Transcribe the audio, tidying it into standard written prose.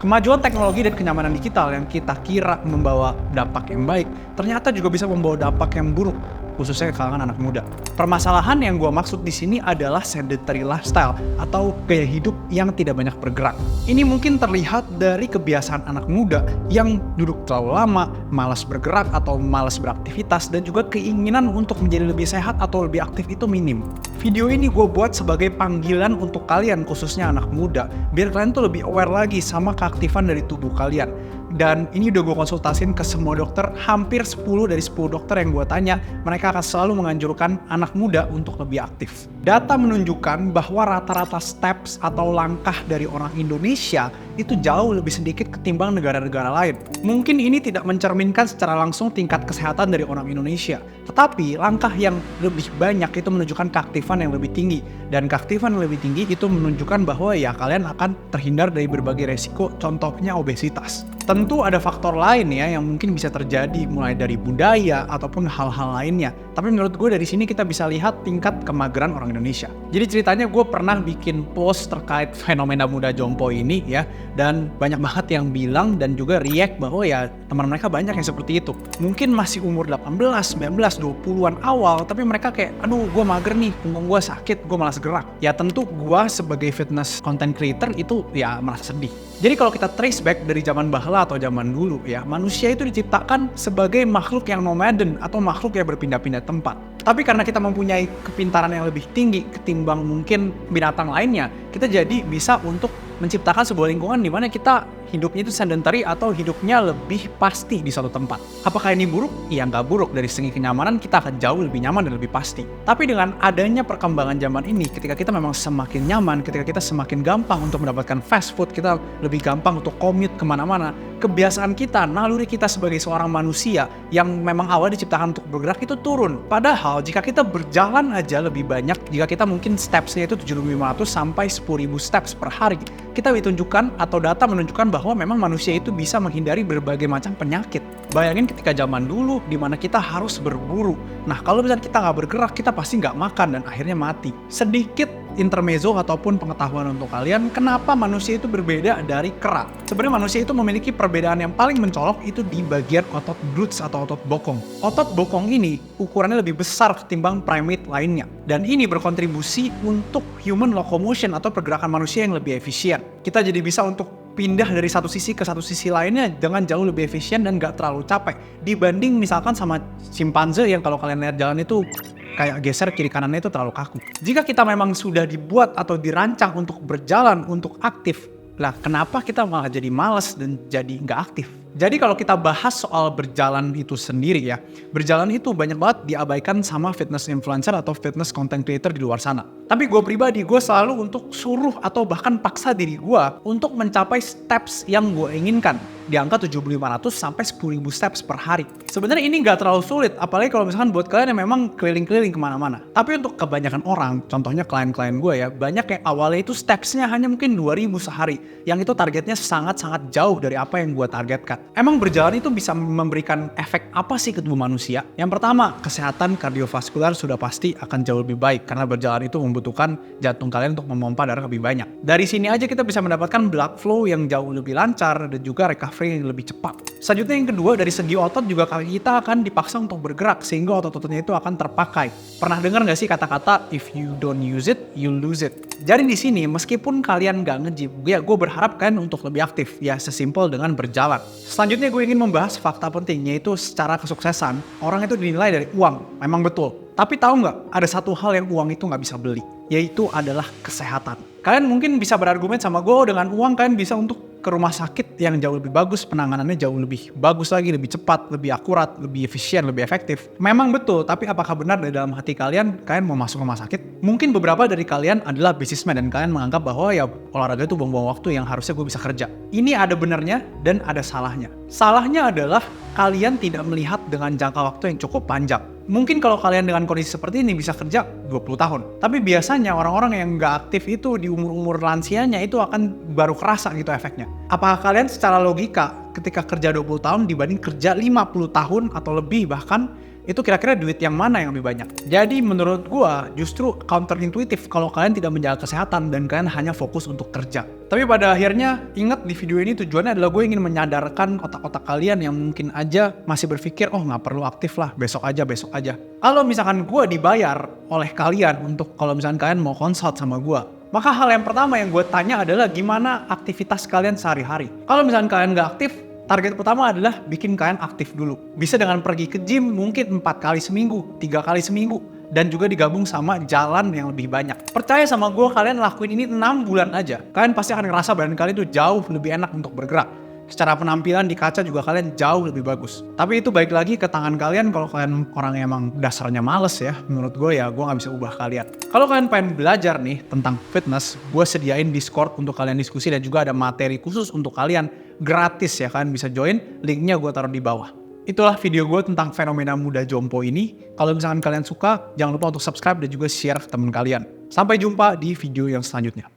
Kemajuan teknologi dan kenyamanan digital yang kita kira membawa dampak yang baik, ternyata juga bisa membawa dampak yang buruk, khususnya ke kalangan anak muda. Permasalahan yang gue maksud di sini adalah sedentary lifestyle atau gaya hidup yang tidak banyak bergerak. Ini mungkin terlihat dari kebiasaan anak muda yang duduk terlalu lama, malas bergerak atau malas beraktivitas, dan juga keinginan untuk menjadi lebih sehat atau lebih aktif itu minim. Video ini gue buat sebagai panggilan untuk kalian, khususnya anak muda, biar kalian tuh lebih aware lagi sama keaktifan dari tubuh kalian. Dan ini udah gue konsultasin ke semua dokter, hampir 10 dari 10 dokter yang gue tanya, mereka akan selalu menganjurkan anak muda untuk lebih aktif. Data menunjukkan bahwa rata-rata steps atau langkah dari orang Indonesia itu jauh lebih sedikit ketimbang negara-negara lain. Mungkin ini tidak mencerminkan secara langsung tingkat kesehatan dari orang Indonesia, tetapi langkah yang lebih banyak itu menunjukkan keaktifan yang lebih tinggi. Dan keaktifan yang lebih tinggi itu menunjukkan bahwa ya kalian akan terhindar dari berbagai resiko, contohnya obesitas. Tentu ada faktor lain ya yang mungkin bisa terjadi mulai dari budaya ataupun hal-hal lainnya. Tapi menurut gue dari sini kita bisa lihat tingkat kemageran orang Indonesia. Jadi ceritanya gue pernah bikin post terkait fenomena muda jompo ini ya. Dan banyak banget yang bilang dan juga react bahwa ya teman mereka banyak yang seperti itu. Mungkin masih umur 18, 19, 20-an awal, tapi mereka kayak, aduh gue mager nih, punggung gue sakit, gue malas gerak. Ya tentu gue sebagai fitness content creator itu ya merasa sedih. Jadi kalau kita trace back dari zaman bahla atau zaman dulu ya, manusia itu diciptakan sebagai makhluk yang nomaden atau makhluk yang berpindah-pindah tempat. Tapi karena kita mempunyai kepintaran yang lebih tinggi ketimbang mungkin binatang lainnya, kita jadi bisa untuk menciptakan sebuah lingkungan di mana kita hidupnya itu sedentary atau hidupnya lebih pasti di suatu tempat. Apakah ini buruk? Ya nggak buruk. Dari segi kenyamanan kita akan jauh lebih nyaman dan lebih pasti. Tapi dengan adanya perkembangan zaman ini, ketika kita memang semakin nyaman, ketika kita semakin gampang untuk mendapatkan fast food, kita lebih gampang untuk commute kemana-mana, kebiasaan kita, naluri kita sebagai seorang manusia yang memang awal diciptakan untuk bergerak itu turun. Padahal jika kita berjalan aja lebih banyak, jika kita mungkin stepsnya itu 7.500 sampai 10.000 steps per hari, kita ditunjukkan atau data menunjukkan bahwa memang manusia itu bisa menghindari berbagai macam penyakit. Bayangin ketika zaman dulu di mana kita harus berburu. Nah kalau misalnya kita nggak bergerak, kita pasti nggak makan dan akhirnya mati. Sedikit intermezzo ataupun pengetahuan untuk kalian, kenapa manusia itu berbeda dari kera. Sebenarnya manusia itu memiliki perbedaan yang paling mencolok itu di bagian otot glutes atau otot bokong. Otot bokong ini ukurannya lebih besar ketimbang primate lainnya. Dan ini berkontribusi untuk human locomotion atau pergerakan manusia yang lebih efisien. Kita jadi bisa untuk pindah dari satu sisi ke satu sisi lainnya dengan jauh lebih efisien dan gak terlalu capek. Dibanding misalkan sama simpanse yang kalau kalian lihat jalan itu kayak geser kiri kanannya itu terlalu kaku. Jika kita memang sudah dibuat atau dirancang untuk berjalan, untuk aktif, lah kenapa kita malah jadi malas dan jadi nggak aktif? Jadi kalau kita bahas soal berjalan itu sendiri ya, berjalan itu banyak banget diabaikan sama fitness influencer atau fitness content creator di luar sana. Tapi gue pribadi, gue selalu untuk suruh atau bahkan paksa diri gue untuk mencapai steps yang gue inginkan di angka 7.500 sampai 10.000 steps per hari. Sebenarnya ini nggak terlalu sulit, apalagi kalau misalkan buat kalian yang memang keliling-keliling kemana-mana. Tapi untuk kebanyakan orang, contohnya klien-klien gue ya, banyak yang awalnya itu stepsnya hanya mungkin 2.000 sehari, yang itu targetnya sangat-sangat jauh dari apa yang gue targetkan. Emang berjalan itu bisa memberikan efek apa sih ke tubuh manusia? Yang pertama, kesehatan kardiovaskular sudah pasti akan jauh lebih baik karena berjalan itu membutuhkan jantung kalian untuk memompa darah lebih banyak. Dari sini aja kita bisa mendapatkan blood flow yang jauh lebih lancar dan juga recovery yang lebih cepat. Selanjutnya yang kedua, dari segi otot juga kaki kita akan dipaksa untuk bergerak sehingga otot-ototnya itu akan terpakai. Pernah dengar nggak sih kata-kata if you don't use it, you lose it? Jadi di sini meskipun kalian nggak nge-gym, ya gue berharap kalian untuk lebih aktif, ya sesimpel dengan berjalan. Selanjutnya gue ingin membahas fakta penting, yaitu secara kesuksesan orang itu dinilai dari uang. Memang betul. Tapi tahu nggak, ada satu hal yang uang itu nggak bisa beli, yaitu adalah kesehatan. Kalian mungkin bisa berargumen sama gue, dengan uang kalian bisa untuk ke rumah sakit yang jauh lebih bagus, penanganannya jauh lebih bagus lagi, lebih cepat, lebih akurat, lebih efisien, lebih efektif. Memang betul, tapi apakah benar dari dalam hati kalian mau masuk rumah sakit? Mungkin beberapa dari kalian adalah businessman dan kalian menganggap bahwa ya olahraga itu buang-buang waktu yang harusnya gue bisa kerja. Ini ada benarnya dan ada salahnya. Salahnya adalah kalian tidak melihat dengan jangka waktu yang cukup panjang. Mungkin kalau kalian dengan kondisi seperti ini bisa kerja 20 tahun. Tapi biasanya orang-orang yang nggak aktif itu di umur-umur lansianya itu akan baru kerasa gitu efeknya. Apakah kalian secara logika ketika kerja 20 tahun dibanding kerja 50 tahun atau lebih bahkan, itu kira-kira duit yang mana yang lebih banyak? Jadi menurut gua justru counterintuitif kalau kalian tidak menjaga kesehatan dan kalian hanya fokus untuk kerja. Tapi pada akhirnya, ingat di video ini tujuannya adalah gue ingin menyadarkan otak-otak kalian yang mungkin aja masih berpikir, oh nggak perlu aktif lah, besok aja. Kalau misalkan gue dibayar oleh kalian untuk kalau misalkan kalian mau consult sama gue, maka hal yang pertama yang gue tanya adalah gimana aktivitas kalian sehari-hari. Kalau misalkan kalian nggak aktif, target pertama adalah bikin kalian aktif dulu. Bisa dengan pergi ke gym mungkin 4 kali seminggu, 3 kali seminggu. Dan juga digabung sama jalan yang lebih banyak. Percaya sama gue, kalian lakuin ini 6 bulan aja. Kalian pasti akan ngerasa badan kalian tuh jauh lebih enak untuk bergerak. Secara penampilan di kaca juga kalian jauh lebih bagus. Tapi itu balik lagi ke tangan kalian kalau kalian orang yang emang dasarnya males ya. Menurut gue ya, gue gak bisa ubah kalian. Kalau kalian pengen belajar nih tentang fitness, gue sediain Discord untuk kalian diskusi dan juga ada materi khusus untuk kalian gratis ya. Kalian bisa join, linknya gue taruh di bawah. Itulah video gue tentang fenomena muda jompo ini. Kalau misalkan kalian suka, jangan lupa untuk subscribe dan juga share ke teman kalian. Sampai jumpa di video yang selanjutnya.